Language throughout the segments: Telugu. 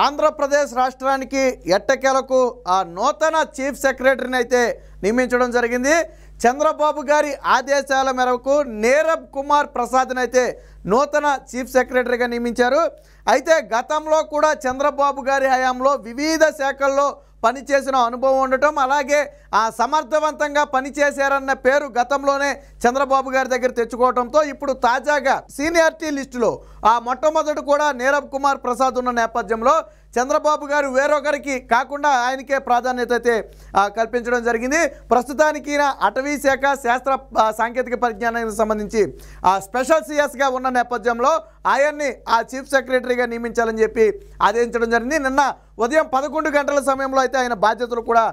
ఆంధ్రప్రదేశ్ రాష్ట్రానికి ఎట్టకేలకు ఆ నూతన చీఫ్ సెక్రటరీని అయితే నియమించడం జరిగింది. చంద్రబాబు గారి ఆదేశాల మేరకు నీరబ్ కుమార్ ప్రసాద్ని అయితే నూతన చీఫ్ సెక్రటరీగా నియమించారు. అయితే గతంలో కూడా చంద్రబాబు గారి హయాంలో వివిధ శాఖల్లో పనిచేసిన అనుభవం ఉండటం, అలాగే సమర్థవంతంగా పనిచేశారన్న పేరు గతంలోనే చంద్రబాబు గారి దగ్గర తెచ్చుకోవడంతో ఇప్పుడు తాజాగా సీనియారిటీ లిస్టులో మొట్టమొదటి కూడా నీరబ్ కుమార్ ప్రసాద్ ఉన్న నేపథ్యంలో చంద్రబాబు గారు వేరొకరికి కాకుండా ఆయనకే ప్రాధాన్యత అయితే కల్పించడం జరిగింది. ప్రస్తుతానికి అటవీ శాఖ శాస్త్ర సాంకేతిక పరిజ్ఞానానికి సంబంధించి స్పెషల్ సిఎస్గా ఉన్న నేపథ్యంలో ఆయన్ని చీఫ్ సెక్రటరీగా నియమించాలని చెప్పి ఆదేశించడం జరిగింది. నిన్న ఉదయం 11 గంటల సమయంలో అయితే ఆయన బాధ్యతలు కూడా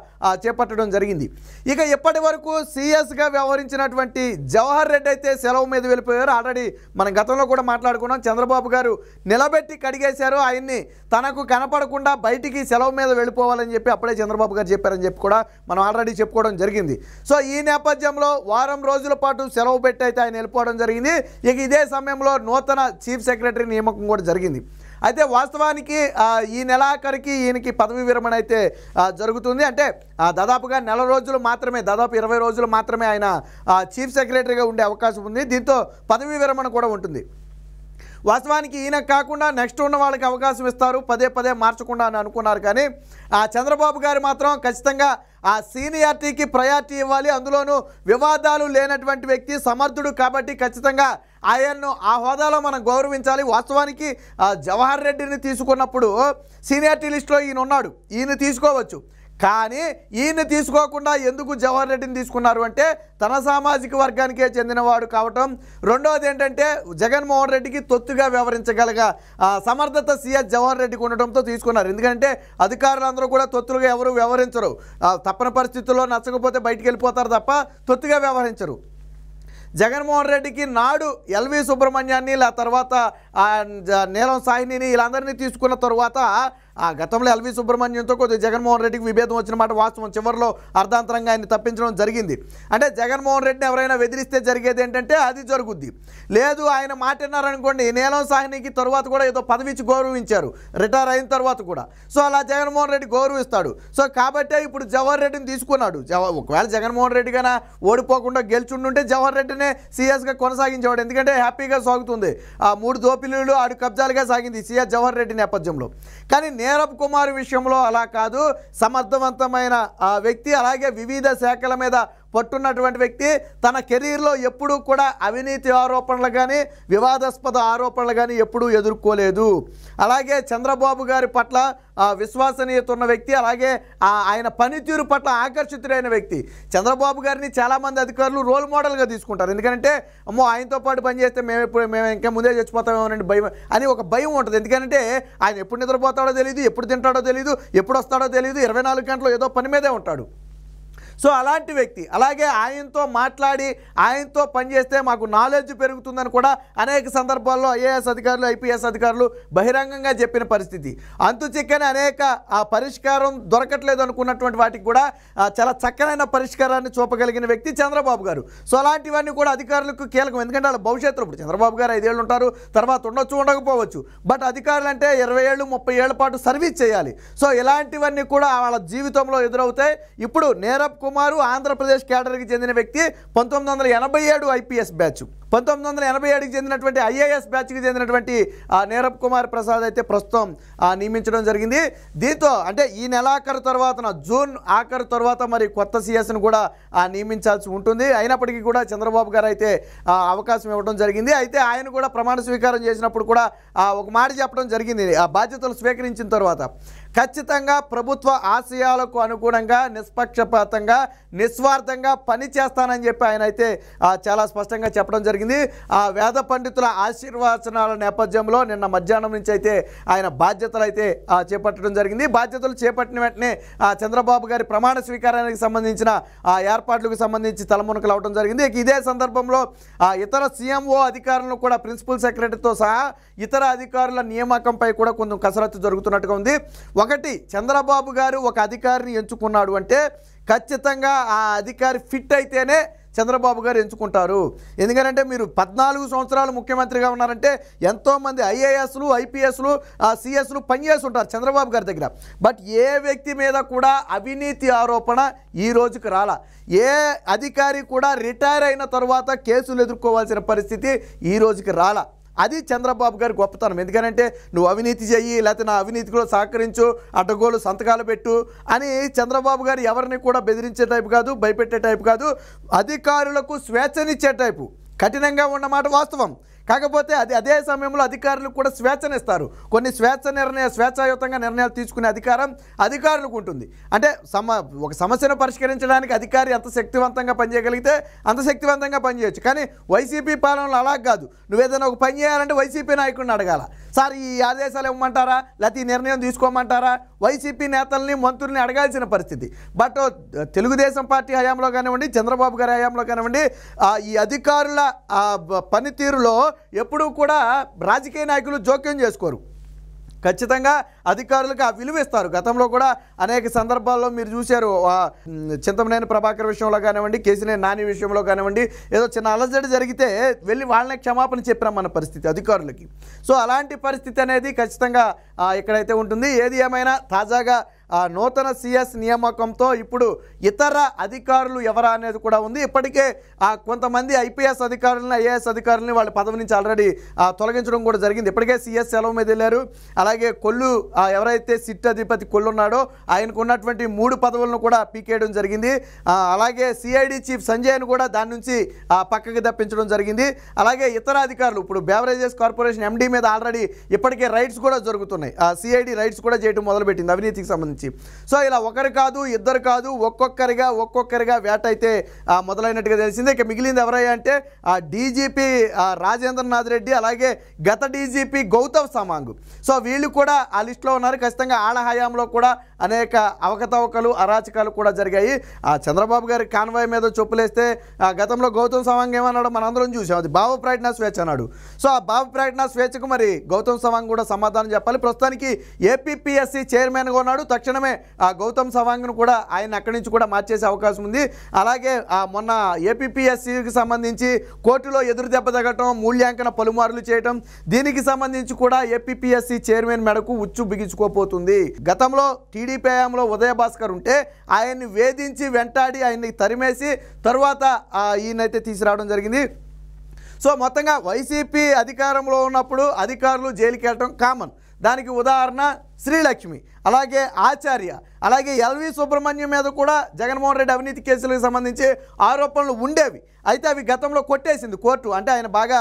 చేపట్టడం జరిగింది. ఇక ఇప్పటి వరకు సిఎస్గా వ్యవహరించినటువంటి జవహర్ రెడ్డి అయితే సెలవు మీద వెళ్ళిపోయారు. ఆల్రెడీ మనం గతంలో కూడా మాట్లాడుకున్నాం. చంద్రబాబు గారు నిలబెట్టి కడిగేశారు. ఆయన్ని తనకు కనపడకుండా బయటికి సెలవు మీద వెళ్ళిపోవాలని చెప్పి అప్పుడే చంద్రబాబు గారు చెప్పారని చెప్పి కూడా మనం ఆల్రెడీ చెప్పుకోవడం జరిగింది. సో ఈ నేపథ్యంలో వారం రోజుల పాటు సెలవు పెట్టి అయితే ఆయన వెళ్ళిపోవడం జరిగింది. ఇక ఇదే సమయంలో నూతన చీఫ్ సెక్రటరీ నియామకం కూడా జరిగింది. అయితే వాస్తవానికి ఈ నెలాఖరికి ఈయనకి పదవి విరమణ అయితే జరుగుతుంది. అంటే దాదాపుగా నెల రోజులు మాత్రమే, దాదాపు 20 రోజులు మాత్రమే ఆయన చీఫ్ సెక్రటరీగా ఉండే అవకాశం ఉంది. దీంతో పదవి విరమణ కూడా ఉంటుంది. వాస్తవానికి ఈయన కాకుండా నెక్స్ట్ ఉన్న వాళ్ళకి అవకాశం ఇస్తారు, పదే పదే మార్చకుండా అని అనుకున్నారు. కానీ చంద్రబాబు గారు మాత్రం ఖచ్చితంగా సీనియారిటీకి ప్రయారిటీ ఇవ్వాలి, అందులోనూ వివాదాలు లేనటువంటి వ్యక్తి, సమర్థుడు కాబట్టి ఖచ్చితంగా ఆయన్ను హోదాలో మనం గౌరవించాలి. వాస్తవానికి జవహర్ రెడ్డిని తీసుకున్నప్పుడు సీనియారిటీ లిస్టులో ఈయన ఉన్నాడు, ఈయన తీసుకోవచ్చు. కానీ ఈయన తీసుకోకుండా ఎందుకు జవహర్ రెడ్డిని తీసుకున్నారు అంటే తన సామాజిక వర్గానికే చెందినవాడు కావటం, రెండవది ఏంటంటే జగన్మోహన్ రెడ్డికి తొత్తుగా వ్యవహరించగలగ సమర్థత సీఎస్ జవహర్ రెడ్డికి ఉండటంతో తీసుకున్నారు. ఎందుకంటే అధికారులందరూ కూడా తొత్తులుగా ఎవరు వ్యవహరించరు, తప్పని పరిస్థితుల్లో నచ్చకపోతే బయటికి వెళ్ళిపోతారు తప్ప తొత్తుగా వ్యవహరించరు. జగన్మోహన్ రెడ్డికి నాడు ఎల్వి సుబ్రహ్మణ్యాన్ని, తర్వాత నీలం సాహ్నిని వీళ్ళందరినీ తీసుకున్న తరువాత గతంలో ఎల్వి సుబ్రహ్మణ్యంతో కొద్దిగా జగన్మోహన్ రెడ్డికి విభేదం వచ్చిన మాట వాస్తవం. చివరిలో అర్ధాంతరంగా ఆయన తప్పించడం జరిగింది. అంటే జగన్మోహన్ రెడ్డిని ఎవరైనా బెదిరిస్తే జరిగేది ఏంటంటే అది జరుగుద్ది. లేదు ఆయన మాట విన్నారనుకోండి, నీలం సాహ్నికి తర్వాత కూడా ఏదో పదవి ఇచ్చి గౌరవించారు రిటైర్ అయిన తర్వాత కూడా. సో అలా జగన్మోహన్ రెడ్డి గౌరవిస్తాడు. సో కాబట్టే ఇప్పుడు జవహర్ రెడ్డిని తీసుకున్నాడు. ఒకవేళ జగన్మోహన్ రెడ్డి కన్నా ఓడిపోకుండా గెలుచుండుంటే జవహర్ రెడ్డినే సీఎస్గా కొనసాగించేవాడు. ఎందుకంటే హ్యాపీగా సాగుతుంది, 3 దోపిలీలు 6 కబ్జాలుగా సాగింది సీఎస్ జవహర్ రెడ్డి నేపథ్యంలో. కానీ నీరబ్ కుమార్ విషయంలో అలా కాదు, సమర్థవంతమైన వ్యక్తి, అలాగే వివిధ శాఖల మీద పట్టున్నటువంటి వ్యక్తి. తన కెరీర్లో ఎప్పుడూ కూడా అవినీతి ఆరోపణలు కానీ వివాదాస్పద ఆరోపణలు కానీ ఎప్పుడూ ఎదుర్కోలేదు. అలాగే చంద్రబాబు గారి పట్ల విశ్వసనీయత ఉన్న వ్యక్తి, అలాగే ఆయన పనితీరు పట్ల ఆకర్షితుడైన వ్యక్తి. చంద్రబాబు గారిని చాలామంది అధికారులు రోల్ మోడల్గా తీసుకుంటారు. ఎందుకంటే అమ్మో ఆయనతో పాటు పనిచేస్తే మేము ఇంకా ముందే చచ్చిపోతామేమోనండి భయం అని ఒక భయం ఉంటుంది. ఎందుకంటే ఆయన ఎప్పుడు నిద్రపోతాడో తెలియదు, ఎప్పుడు తింటాడో తెలియదు, ఎప్పుడు వస్తాడో తెలియదు, 24 గంటలు ఏదో పని మీదే ఉంటాడు. సో అలాంటి వ్యక్తి. అలాగే ఆయనతో మాట్లాడి ఆయనతో పనిచేస్తే మాకు నాలెడ్జ్ పెరుగుతుందని కూడా అనేక సందర్భాల్లో ఐఏఎస్ అధికారులు, ఐపీఎస్ అధికారులు బహిరంగంగా చెప్పిన పరిస్థితి. అంతు చిక్కని అనేక పరిష్కారం దొరకట్లేదు అనుకున్నటువంటి వాటికి కూడా చాలా చక్కనైన పరిష్కారాన్ని చూపగలిగిన వ్యక్తి చంద్రబాబు గారు. సో అలాంటివన్నీ కూడా అధికారులకు కీలకం. ఎందుకంటే వాళ్ళ భవిష్యత్తులో ఇప్పుడు చంద్రబాబు గారు 5 ఏళ్ళు ఉంటారు, తర్వాత ఉండొచ్చు ఉండకపోవచ్చు. బట్ అధికారులు అంటే 20 ఏళ్ళు 30 ఏళ్ల పాటు సర్వీస్ చేయాలి. సో ఇలాంటివన్నీ కూడా వాళ్ళ జీవితంలో ఎదురవుతాయి. ఇప్పుడు నీరబ్ కుమార్ ఆంధ్రప్రదేశ్ కేడర్కి చెందిన వ్యక్తి. 1987 ఐపీఎస్ బ్యాచ్, 1987కి చెందినటువంటి ఐఏఎస్ బ్యాచ్కి చెందినటువంటి నీరబ్ కుమార్ ప్రసాద్ అయితే ప్రస్తుతం నియమించడం జరిగింది. దీంతో అంటే ఈ నెలాఖరు తర్వాత, జూన్ ఆఖరు తర్వాత మరి కొత్త సీఎస్ను కూడా నియమించాల్సి ఉంటుంది. అయినప్పటికీ కూడా చంద్రబాబు గారు అయితే అవకాశం ఇవ్వడం జరిగింది. అయితే ఆయన కూడా ప్రమాణ స్వీకారం చేసినప్పుడు కూడా ఒక మాట చెప్పడం జరిగింది. ఆ బాధ్యతలు స్వీకరించిన తర్వాత ఖచ్చితంగా ప్రభుత్వ ఆశయాలకు అనుగుణంగా నిష్పక్షపాతంగా నిస్వార్థంగా పని చేస్తానని చెప్పి ఆయన అయితే చాలా స్పష్టంగా చెప్పడం జరిగింది. వేద పండితుల ఆశీర్వచనాల నేపథ్యంలో నిన్న మధ్యాహ్నం నుంచి అయితే ఆయన బాధ్యతలు అయితే చేపట్టడం జరిగింది. బాధ్యతలు చేపట్టిన వెంటనే చంద్రబాబు గారి ప్రమాణ స్వీకారానికి సంబంధించిన ఏర్పాట్లకు సంబంధించి తలమునకలు అవడం జరిగింది. ఇదే సందర్భంలో ఇతర సీఎంఓ అధికారులను కూడా ప్రిన్సిపల్ సెక్రటరీతో సహా ఇతర అధికారుల నియామకంపై కూడా కొంచెం కసరత్తు జరుగుతున్నట్టుగా ఉంది. ఒకటి, చంద్రబాబు గారు ఒక అధికారిని ఎంచుకున్నాడు అంటే ఖచ్చితంగా ఆ అధికారి ఫిట్ అయితేనే చంద్రబాబు గారు ఎంచుకుంటారు. ఎందుకంటే మీరు 14 సంవత్సరాలు ముఖ్యమంత్రిగా ఉన్నారంటే ఎంతోమంది ఐఏఎస్లు, ఐపీఎస్లు, సిఎస్లు పనిచేసి ఉంటారు చంద్రబాబు గారి దగ్గర. బట్ ఏ వ్యక్తి మీద కూడా అవినీతి ఆరోపణ ఈ రోజుకి రాలా. ఏ అధికారి కూడా రిటైర్ అయిన తర్వాత కేసులు ఎదుర్కోవాల్సిన పరిస్థితి ఈ రోజుకి రాలా. అది చంద్రబాబు గారి గొప్పతనం. ఎందుకంటే నువ్వు అవినీతి చెయ్యి, లేకపోతే నా అవినీతిలో సహకరించు, అడ్డగోలు సంతకాలు పెట్టు అని చంద్రబాబు గారు ఎవరిని కూడా బెదిరించే టైపు కాదు, భయపెట్టే టైపు కాదు. అధికారులకు స్వేచ్ఛనిచ్చే టైపు. కఠినంగా ఉన్నమాట వాస్తవం. కాకపోతే అదే సమయంలో అధికారులకు కూడా స్వేచ్ఛనిస్తారు. కొన్ని స్వేచ్ఛాయుతంగా నిర్ణయాలు తీసుకునే అధికారం అధికారులకు ఉంటుంది. అంటే ఒక సమస్యను పరిష్కరించడానికి అధికారి ఎంత శక్తివంతంగా పనిచేయగలిగితే అంత శక్తివంతంగా పనిచేయచ్చు. కానీ వైసీపీ పాలనలో అలా కాదు. నువ్వేదైనా ఒక పని చేయాలంటే వైసీపీ నాయకుడిని అడగాల, సార్ ఈ ఆదేశాలు ఇవ్వమంటారా, లేకపోతే ఈ నిర్ణయం తీసుకోమంటారా, వైసీపీ నేతల్ని మంత్రుల్ని అడగాల్సిన పరిస్థితి. బట్ తెలుగుదేశం పార్టీ హయాంలో కానివ్వండి, చంద్రబాబు గారి హయాంలో కానివ్వండి, ఈ అధికారుల పనితీరులో ఎప్పుడూ కూడా రాజకీయ నాయకులు జోక్యం చేసుకోరు. ఖచ్చితంగా అధికారులకు ఆ విలువ ఇస్తారు. గతంలో కూడా అనేక సందర్భాల్లో మీరు చూశారు. చింతమనేని ప్రభాకర్ విషయంలో కానివ్వండి, కేసీనేని నాని విషయంలో కానివ్వండి, ఏదో చిన్న అలజడి జరిగితే వెళ్ళి వాళ్ళని క్షమాపణ చెప్పినామన్న పరిస్థితి అధికారులకి. సో అలాంటి పరిస్థితి అనేది ఖచ్చితంగా ఇక్కడైతే ఉంటుంది. ఏది ఏమైనా తాజాగా నూతన సిఎస్ నియామకంతో ఇప్పుడు ఇతర అధికారులు ఎవరా అనేది కూడా ఉంది. ఇప్పటికే కొంతమంది ఐపీఎస్ అధికారులని, ఐఏఎస్ అధికారులని వాళ్ళ పదవి నుంచి ఆల్రెడీ తొలగించడం కూడా జరిగింది. ఇప్పటికే సిఎస్ సెలవు మీద వెళ్ళారు. అలాగే కొల్లు ఎవరైతే సిట్ అధిపతి కొల్లు ఉన్నాడో ఆయనకు ఉన్నటువంటి 3 పదవులను కూడా పీకేయడం జరిగింది. అలాగే సిఐడి చీఫ్ సంజయ్ను కూడా దాని నుంచి పక్కకి తప్పించడం జరిగింది. అలాగే ఇతర అధికారులు ఇప్పుడు బెవరేజెస్ కార్పొరేషన్ ఎండీ మీద ఆల్రెడీ ఇప్పటికే రైట్స్ కూడా జరుగుతున్నాయి. సిఐడి రైట్స్ కూడా చేయడం మొదలుపెట్టింది అవినీతికి సంబంధించి. సో ఇలా ఒకరు కాదు, ఇద్దరు కాదు, ఒక్కొక్కరిగా వేట అయితే మొదలైనట్టుగా తెలిసిందే. ఇక మిగిలింది ఎవరయ్యా అంటే డీజీపీ రాజేంద్రనాథ్ రెడ్డి, అలాగే గత డీజీపీ గౌతమ్ సవాంగ్. సో వీళ్ళు కూడా ఆ లిస్టులో ఉన్నారు. ఖచ్చితంగా ఆళ్ళ హయాంలో కూడా అనేక అవకతవకలు, అరాచకాలు కూడా జరిగాయి. చంద్రబాబు గారి కాన్వాయ్ మీద చొప్పులేస్తే గతంలో గౌతమ్ సవాంగ్ ఏమన్నాడు మనందరం చూసాం, అది భావ ప్రకటన స్వేచ్ఛ అన్నాడు. సో ఆ భావ ప్రకటన స్వేచ్ఛకు మరి గౌతమ్ సవాంగ్ కూడా సమాధానం చెప్పాలి. ప్రస్తుతానికి ఏపీపీఎస్సీ చైర్మన్గా ఉన్నాడు. తక్షణమే గౌతమ్ సవాంగ్ను కూడా ఆయన అక్కడి నుంచి కూడా మార్చేసే అవకాశం ఉంది. అలాగే మొన్న ఏపీపీఎస్సీకి సంబంధించి కోర్టులో ఎదురు దెబ్బ తగ్గటం, మూల్యాంకన పలుమార్లు చేయటం, దీనికి సంబంధించి కూడా ఏపీపీఎస్సీ చైర్మన్ మెడకు ఉచ్చు బిగించుకోపోతుంది. గతంలో టీడీపీ హయాంలో ఉదయభాస్కర్ ఉంటే ఆయన్ని వేధించి వెంటాడి ఆయన్ని తరిమేసి తరువాత ఈయనైతే తీసుకురావడం జరిగింది. సో మొత్తంగా వైసీపీ అధికారంలో ఉన్నప్పుడు అధికారులు జైలుకి వెళ్ళటం కామన్. దానికి ఉదాహరణ శ్రీలక్ష్మి, అలాగే ఆచార్య, అలాగే ఎల్వి సుబ్రహ్మణ్యం మీద కూడా జగన్మోహన్ రెడ్డి అవినీతి కేసులకు సంబంధించి ఆరోపణలు ఉండేవి. అయితే అవి గతంలో కొట్టేసింది కోర్టు. అంటే ఆయన బాగా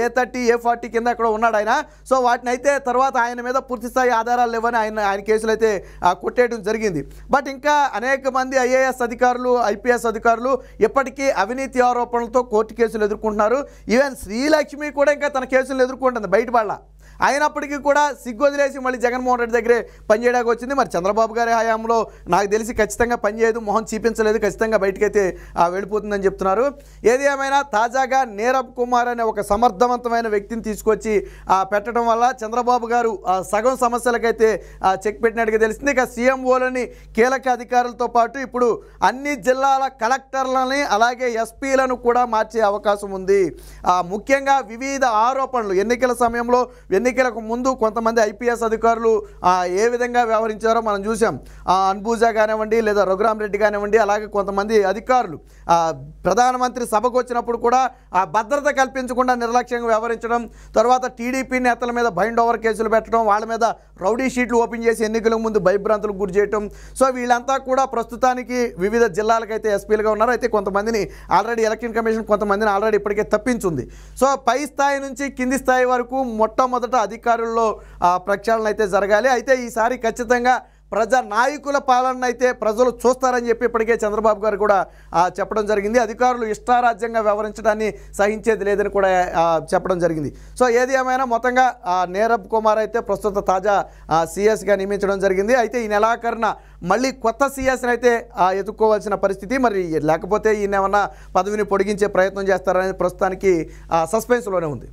A30, A40 కింద అక్కడ ఉన్నాడు ఆయన. సో వాటిని అయితే తర్వాత ఆయన మీద పూర్తిస్థాయి ఆధారాలు లేవని ఆయన కేసులు అయితే కొట్టేయడం జరిగింది. బట్ ఇంకా అనేక మంది ఐఏఎస్ అధికారులు, ఐపీఎస్ అధికారులు ఇప్పటికీ అవినీతి ఆరోపణలతో కోర్టు కేసులు ఎదుర్కొంటున్నారు. ఈవెన్ శ్రీలక్ష్మి కూడా ఇంకా తన కేసులు ఎదుర్కొంటుంది బయటపడాల. అయినప్పటికీ కూడా సిగ్గొదిలేసి మళ్ళీ జగన్మోహన్ రెడ్డి దగ్గరే పనిచేయడానికి వచ్చింది. మరి చంద్రబాబు గారి హయాంలో నాకు తెలిసి ఖచ్చితంగా పనిచేయదు, మొహం చూపించలేదు, ఖచ్చితంగా బయటకైతే వెళ్ళిపోతుందని చెప్తున్నారు. ఏది ఏమైనా తాజాగా నీరబ్ కుమార్ అనే ఒక సమర్థవంతమైన వ్యక్తిని తీసుకొచ్చి పెట్టడం వల్ల చంద్రబాబు గారు సగం సమస్యలకైతే చెక్ పెట్టినట్టుగా తెలిసింది. ఇక సీఎంఓలని, కీలక అధికారులతో పాటు ఇప్పుడు అన్ని జిల్లాల కలెక్టర్లని, అలాగే ఎస్పీలను కూడా మార్చే అవకాశం ఉంది. ముఖ్యంగా వివిధ ఆరోపణలు ఎన్నికల సమయంలో, ఎన్నికలకు ముందు కొంతమంది ఐపీఎస్ అధికారులు ఏ విధంగా వ్యవహరించారో మనం చూసాం. అన్బూజా కానివ్వండి, లేదా రఘురామ్ రెడ్డి కానివ్వండి, అలాగే కొంతమంది అధికారులు ప్రధానమంత్రి సభకు వచ్చినప్పుడు కూడా భద్రత కల్పించకుండా నిర్లక్ష్యంగా వ్యవహరించడం, తర్వాత టీడీపీ నేతల మీద బైండ్ ఓవర్ కేసులు పెట్టడం, వాళ్ళ మీద రౌడీ షీట్లు ఓపెన్ చేసి ఎన్నికల ముందు భయభ్రాంతులకు గురి చేయడం. సో వీళ్ళంతా కూడా ప్రస్తుతానికి వివిధ జిల్లాలకైతే ఎస్పీలుగా ఉన్నారు. అయితే కొంతమందిని ఆల్రెడీ ఎలక్షన్ కమిషన్ కొంతమందిని ఆల్రెడీ ఇప్పటికే తప్పించుంది. సో పై స్థాయి నుంచి కింది స్థాయి వరకు మొట్టమొదట అధికారుల్లో ప్రక్షాళన అయితే జరగాలి. అయితే ఈసారి ఖచ్చితంగా ప్రజా నాయకుల పాలన అయితే ప్రజలు చూస్తారని చెప్పి ఇప్పటికే చంద్రబాబు గారు కూడా చెప్పడం జరిగింది. అధికారులు ఇష్టారాజ్యంగా వ్యవహరించడాన్ని సహించేది లేదని కూడా చెప్పడం జరిగింది. సో ఏది ఏమైనా మొత్తంగా నీరబ్ కుమార్ అయితే ప్రస్తుత తాజా సిఎస్గా నియమించడం జరిగింది. అయితే ఈ నెలాఖరున మళ్ళీ కొత్త సిఎస్ని అయితే ఎదుర్కోవాల్సిన పరిస్థితి. మరి లేకపోతే ఈయన ఏమన్నా పదవిని పొడిగించే ప్రయత్నం చేస్తారనేది ప్రస్తుతానికి సస్పెన్స్లోనే ఉంది.